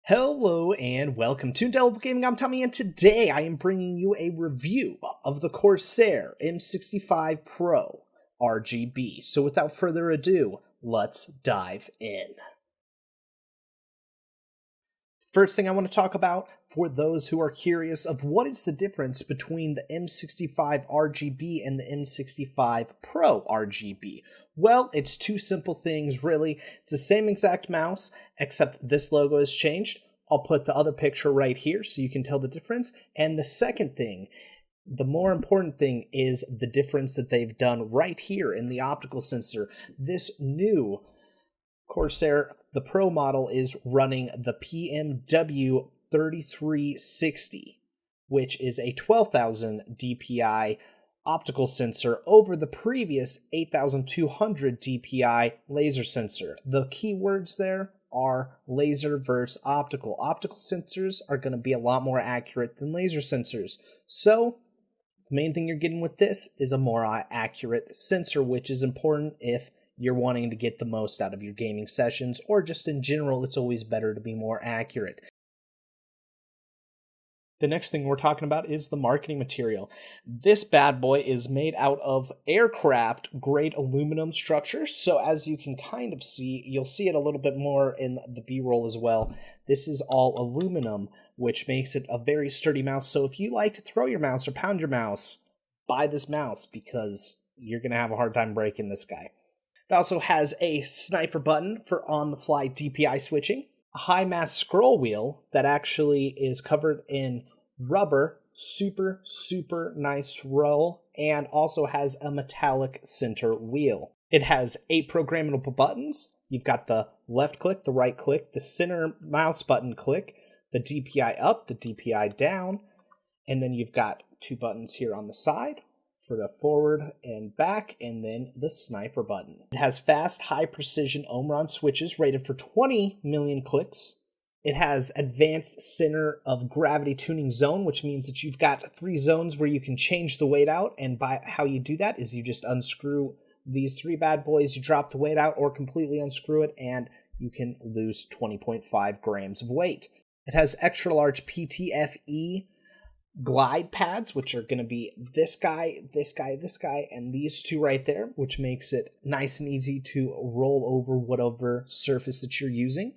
Hello and welcome to Indelible Gaming. I'm Tommy, and today I am bringing you a review of the Corsair M65 Pro RGB. So without further ado, let's dive in. First thing I want to talk about, for those who are curious of what is the difference between the M65 RGB and the M65 Pro RGB. Well, it's two simple things really. It's the same exact mouse, except this logo has changed. I'll put the other picture right here so you can tell the difference. And the second thing, the more important thing, is the difference that they've done right here in the optical sensor. This new Corsair, the Pro model, is running the PMW 3360, which is a 12,000 dpi optical sensor over the previous 8,200 dpi laser sensor. The keywords there are laser versus optical. Optical sensors are going to be a lot more accurate than laser sensors. So the main thing you're getting with this is a more accurate sensor, which is important if you're wanting to get the most out of your gaming sessions, or just in general, it's always better to be more accurate. The next thing we're talking about is the marketing material. This bad boy is made out of aircraft grade aluminum structure. So as you can kind of see, you'll see it a little bit more in the B-roll as well. This is all aluminum, which makes it a very sturdy mouse. So if you like to throw your mouse or pound your mouse, buy this mouse because you're going to have a hard time breaking this guy. It also has a sniper button for on-the-fly DPI switching, a high-mass scroll wheel that actually is covered in rubber, super nice to roll, and also has a metallic center wheel. It has 8 programmable buttons. You've got the left click, the right click, the center mouse button click, the DPI up, the DPI down, and then you've got 2 buttons here on the side for the forward and back, and then the sniper button. It has fast, high-precision Omron switches rated for 20 million clicks. It has advanced center of gravity tuning zone, which means that you've got 3 zones where you can change the weight out, and by how you do that is you just unscrew these 3 bad boys, you drop the weight out, or completely unscrew it, and you can lose 20.5 grams of weight. It has extra-large PTFE glide pads, which are going to be this guy, and these 2 right there, which makes it nice and easy to roll over whatever surface that you're using.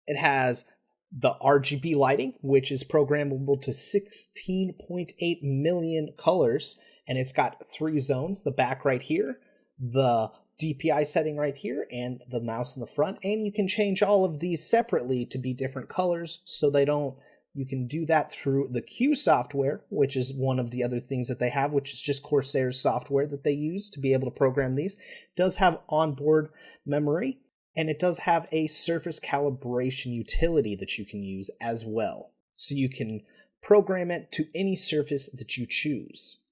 It has the RGB lighting, which is programmable to 16.8 million colors, and it's got 3 zones, the back right here, the DPI setting right here, and the mouse in the front, and you can change all of these separately to be different colors so they don't. You can do that through the Q software, which is one of the other things that they have, which is just Corsair's software that they use to be able to program these. It does have onboard memory, and it does have a surface calibration utility that you can use as well. So you can program it to any surface that you choose.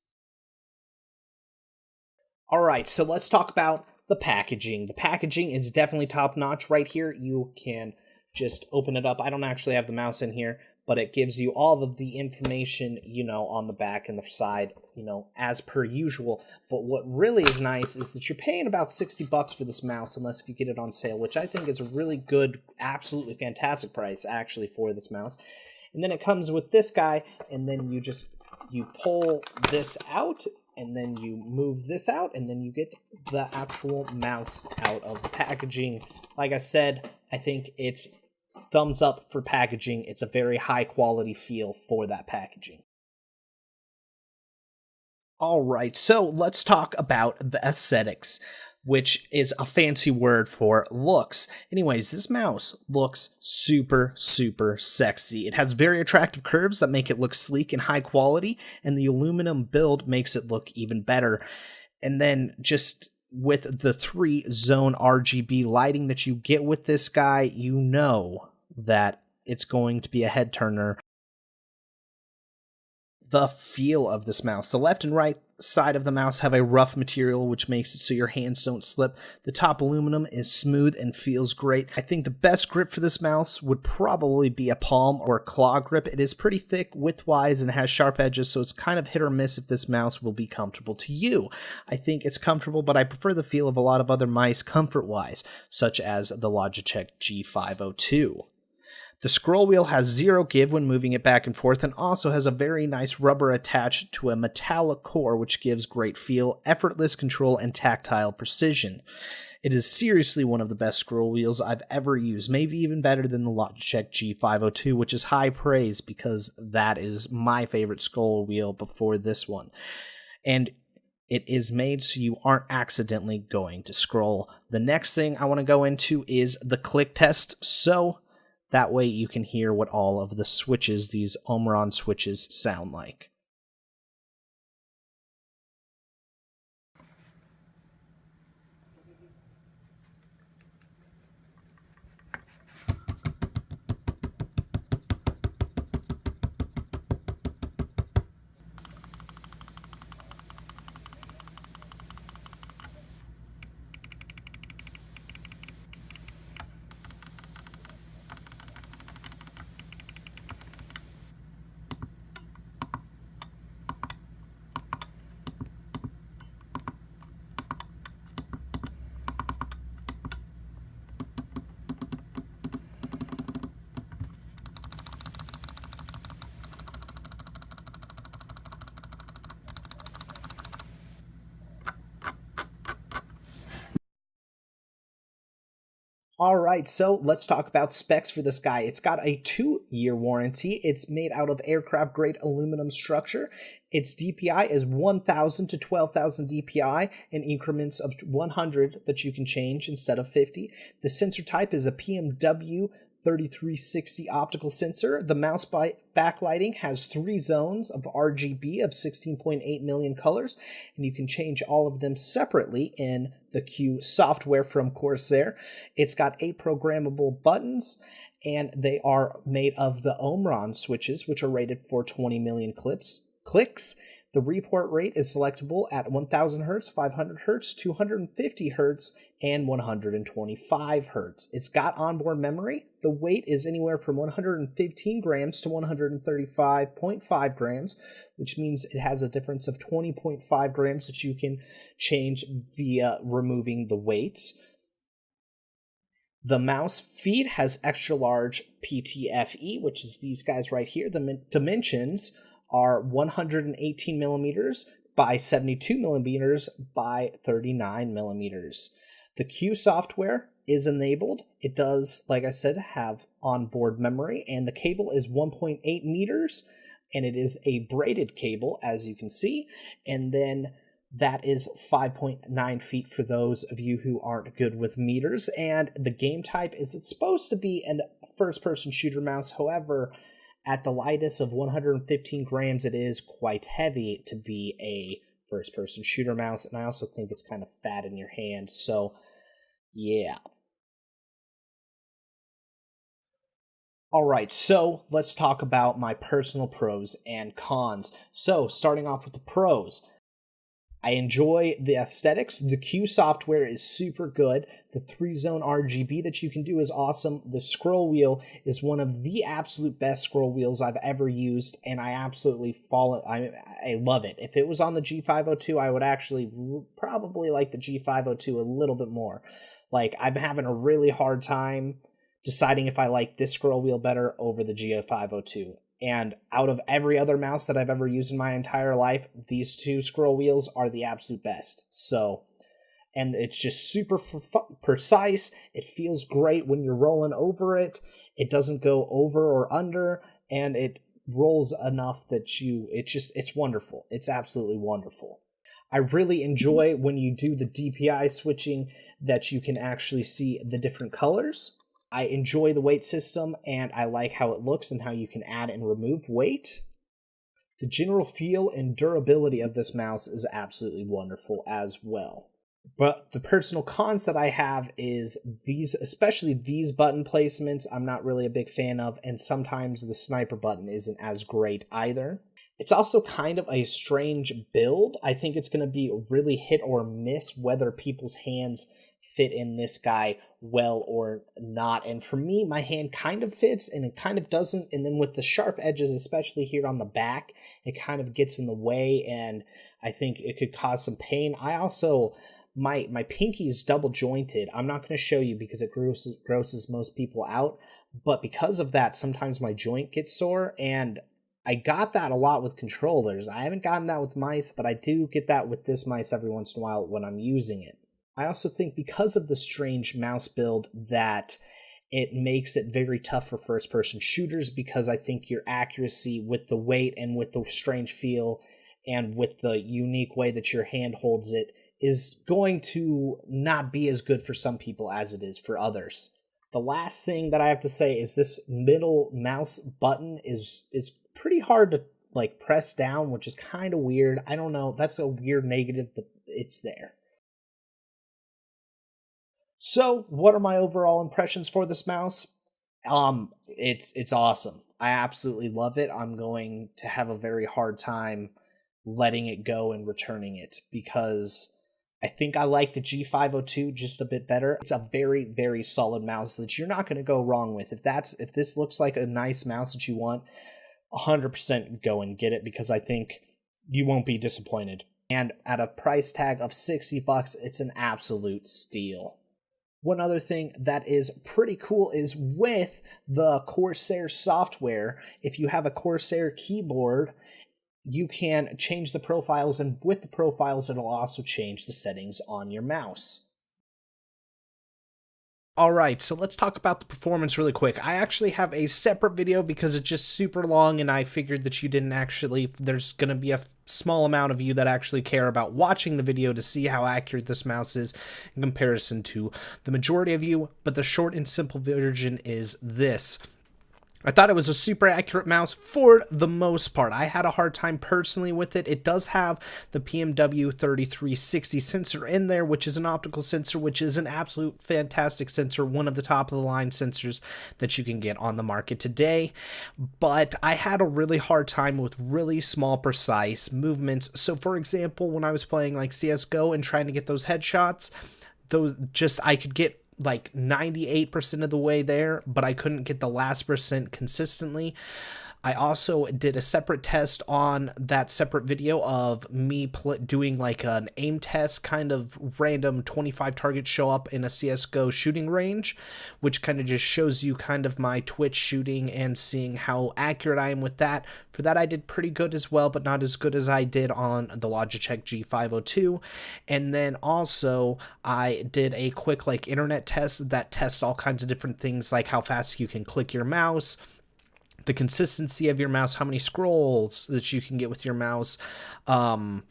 Alright, so let's talk about the packaging. The packaging is definitely top-notch right here. You can just open it up. I don't actually have the mouse in here, but it gives you all of the information, on the back and the side, as per usual. But what really is nice is that you're paying about $60 for this mouse, unless if you get it on sale, which I think is a really good, absolutely fantastic price, actually, for this mouse. And then it comes with this guy, and then you pull this out, and then you move this out, and then you get the actual mouse out of the packaging. Like I said, I think it's thumbs up for packaging. It's a very high quality feel for that packaging. Alright, so let's talk about the aesthetics, which is a fancy word for looks. Anyways, this mouse looks super sexy. It has very attractive curves that make it look sleek and high quality, and the aluminum build makes it look even better. And then just with the 3-zone RGB lighting that you get with this guy, you know that it's going to be a head turner. The feel of this mouse. The left and right side of the mouse have a rough material, which makes it so your hands don't slip. The top aluminum is smooth and feels great. I think the best grip for this mouse would probably be a palm or a claw grip. It is pretty thick width-wise and has sharp edges, so it's kind of hit or miss if this mouse will be comfortable to you. I think it's comfortable, but I prefer the feel of a lot of other mice comfort-wise, such as the Logitech G502. The scroll wheel has zero give when moving it back and forth, and also has a very nice rubber attached to a metallic core, which gives great feel, effortless control, and tactile precision. It is seriously one of the best scroll wheels I've ever used, maybe even better than the Logitech G502, which is high praise because that is my favorite scroll wheel before this one. And it is made so you aren't accidentally going to scroll. The next thing I want to go into is the click test, so that way you can hear what all of the switches, these Omron switches, sound like. Alright, so let's talk about specs for this guy. It's got a 2-year warranty. It's made out of aircraft-grade aluminum structure. Its DPI is 1,000 to 12,000 DPI in increments of 100 that you can change instead of 50. The sensor type is a PMW 3360 optical sensor. The mouse backlighting has 3 zones of RGB of 16.8 million colors, and you can change all of them separately in the Q software from Corsair. It's got 8 programmable buttons, and they are made of the Omron switches, which are rated for 20 million clicks. The report rate is selectable at 1000 Hz, 500 Hz, 250 Hz, and 125 Hz. It's got onboard memory. The weight is anywhere from 115 grams to 135.5 grams, which means it has a difference of 20.5 grams that you can change via removing the weights. The mouse feet has extra large PTFE, which is these guys right here. The dimensions are 118 millimeters by 72 millimeters by 39 millimeters. The Q software is enabled. It does, like I said, have onboard memory, and the cable is 1.8 meters, and it is a braided cable, as you can see, and then that is 5.9 feet for those of you who aren't good with meters, and the game type is it's supposed to be a first-person shooter mouse. However, at the lightest of 115 grams, it is quite heavy to be a first-person shooter mouse, and I also think it's kind of fat in your hand, so yeah. Alright, so let's talk about my personal pros and cons. So, starting off with the pros. I enjoy the aesthetics. The Q software is super good. The 3-zone RGB that you can do is awesome. The scroll wheel is one of the absolute best scroll wheels I've ever used, and I absolutely I love it. If it was on the G502, I would actually probably like the G502 a little bit more. Like, I'm having a really hard time deciding if I like this scroll wheel better over the G502. And out of every other mouse that I've ever used in my entire life, these 2 scroll wheels are the absolute best. So, and it's just super precise. It feels great when you're rolling over it. It doesn't go over or under, and it rolls enough that it's wonderful. It's absolutely wonderful. I really enjoy when you do the DPI switching that you can actually see the different colors. I enjoy the weight system, and I like how it looks and how you can add and remove weight. The general feel and durability of this mouse is absolutely wonderful as well. But the personal cons that I have is especially these button placements, I'm not really a big fan of, and sometimes the sniper button isn't as great either. It's also kind of a strange build. I think it's going to be really hit or miss whether people's hands fit in this guy well or not. And for me, my hand kind of fits and it kind of doesn't. And then with the sharp edges, especially here on the back, it kind of gets in the way, and I think it could cause some pain. I also, my pinky is double jointed. I'm not going to show you because it grosses most people out, but because of that, sometimes my joint gets sore, and I got that a lot with controllers. I haven't gotten that with mice, but I do get that with this mice every once in a while when I'm using it. I also think because of the strange mouse build that it makes it very tough for first-person shooters, because I think your accuracy with the weight and with the strange feel and with the unique way that your hand holds it is going to not be as good for some people as it is for others. The last thing that I have to say is this middle mouse button is pretty hard to like press down, which is kind of weird. I don't know, that's a weird negative, but it's there. So, what are my overall impressions for this mouse? It's awesome. I absolutely love it. I'm going to have a very hard time letting it go and returning it, because I think I like the G502 just a bit better. It's a very, very solid mouse that you're not going to go wrong with. If this looks like a nice mouse that you want, 100% go and get it, because I think you won't be disappointed. And at a price tag of $60, it's an absolute steal. One other thing that is pretty cool is with the Corsair software, if you have a Corsair keyboard, you can change the profiles, and with the profiles, it'll also change the settings on your mouse. Alright, so let's talk about the performance really quick. I actually have a separate video because it's just super long, and I figured that you didn't actually, there's going to be a small amount of you that actually care about watching the video to see how accurate this mouse is in comparison to the majority of you, but the short and simple version is this. I thought it was a super accurate mouse for the most part. I had a hard time personally with it. It does have the PMW 3360 sensor in there, which is an optical sensor, which is an absolute fantastic sensor, one of the top of the line sensors that you can get on the market today. But I had a really hard time with really small, precise movements. So for example, when I was playing like CSGO and trying to get those headshots, I could get like 98% of the way there, but I couldn't get the last percent consistently. I also did a separate test on that separate video of me doing like an aim test, kind of random 25 targets show up in a CSGO shooting range, which kind of just shows you kind of my Twitch shooting and seeing how accurate I am with that. For that, I did pretty good as well, but not as good as I did on the Logitech G502. And then also I did a quick like internet test that tests all kinds of different things, like how fast you can click your mouse, the consistency of your mouse, how many scrolls that you can get with your mouse, how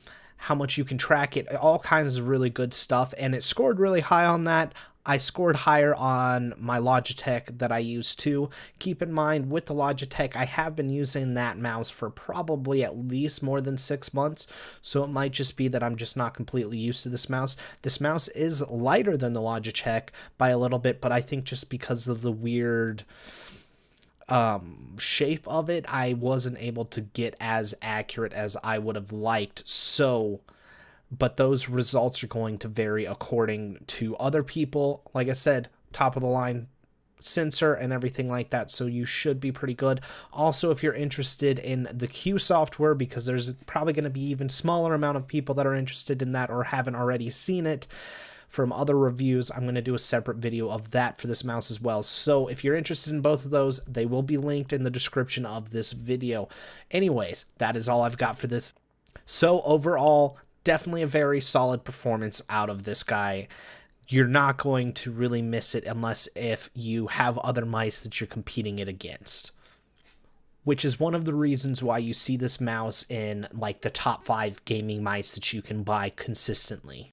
much you can track it, all kinds of really good stuff, and it scored really high on that. I scored higher on my Logitech that I use too. Keep in mind, with the Logitech, I have been using that mouse for probably at least more than 6 months, so it might just be that I'm just not completely used to this mouse. This mouse is lighter than the Logitech by a little bit, but I think just because of the weird shape of it, I wasn't able to get as accurate as I would have liked. So, but those results are going to vary according to other people. Like I said, top of the line sensor and everything like that, so you should be pretty good. Also, if you're interested in the Q software, because there's probably going to be even smaller amount of people that are interested in that or haven't already seen it from other reviews, I'm going to do a separate video of that for this mouse as well. So if you're interested in both of those, they will be linked in the description of this video. Anyways, that is all I've got for this. So overall, definitely a very solid performance out of this guy. You're not going to really miss it unless if you have other mice that you're competing it against, which is one of the reasons why you see this mouse in like the top 5 gaming mice that you can buy consistently.